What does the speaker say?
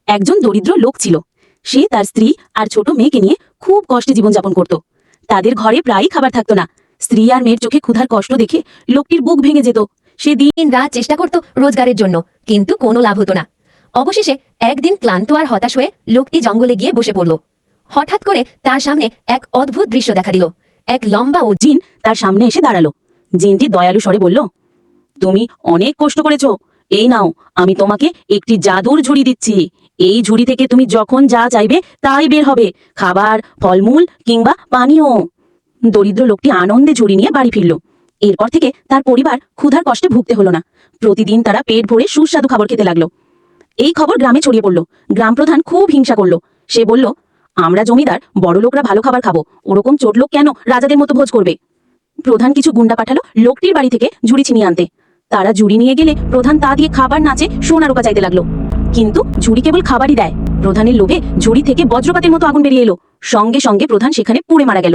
একজন দরিদ্র লোক ছিল। সে তার স্ত্রী আর ছোট মেয়েকে নিয়ে খুব কষ্টে জীবনযাপন করত। তাদের ঘরে প্রায়ই খাবার থাকতো না। স্ত্রী আর মেয়ের চোখে ক্ষুধার কষ্ট দেখে লোকটির বুক ভেঙে যেত। সে দিন রাত চেষ্টা করত রোজগারের জন্য, কিন্তু কোনো লাভ হতো না। অবশেষে একদিন ক্লান্ত আর হতাশ হয়ে লোকটি জঙ্গলে গিয়ে বসে পড়ল। হঠাৎ করে তার সামনে এক অদ্ভুত দৃশ্য দেখা দিল। এক লম্বা ও জিন তার সামনে এসে দাঁড়ালো। জিনটি দয়ালু স্বরে বলল, তুমি অনেক কষ্ট করেছো, এই নাও, আমি তোমাকে একটি জাদুর ঝুড়ি দিচ্ছি। এই ঝুড়ি থেকে তুমি যখন যা চাইবে তাই বের হবে, খাবার, ফলমূল কিংবা পানীয়। দরিদ্র লোকটি আনন্দে ঝুড়ি নিয়ে বাড়ি ফিরল। এরপর থেকে তার পরিবার ক্ষুধার কষ্টে ভুগতে হলো না। প্রতিদিন তারা পেট ভরে সুস্বাদু খাবার খেতে লাগলো। এই খবর গ্রামে ছড়িয়ে পড়ল। গ্রাম প্রধান খুব হিংসা করলো। সে বলল, আমরা জমিদার, বড় লোকরা ভালো খাবার খাবো, ওরকম ছোট লোক কেন রাজাদের মতো ভোজ করবে? প্রধান কিছু গুন্ডা পাঠালো লোকটির বাড়ি থেকে ঝুড়ি ছিনিয়ে আনতে। তারা ঝুড়ি নিয়ে গেলে প্রধান তা দিয়ে খাবার নাচে সোনারোকা চাইতে লাগলো। কিন্তু ঝুড়ি কেবল খাবারই দেয়। প্রধানের লোভে ঝুড়ি থেকে বজ্রপাতের মতো আগুন বেরিয়ে এলো। সঙ্গে সঙ্গে প্রধান সেখানে পুড়ে মারা গেল।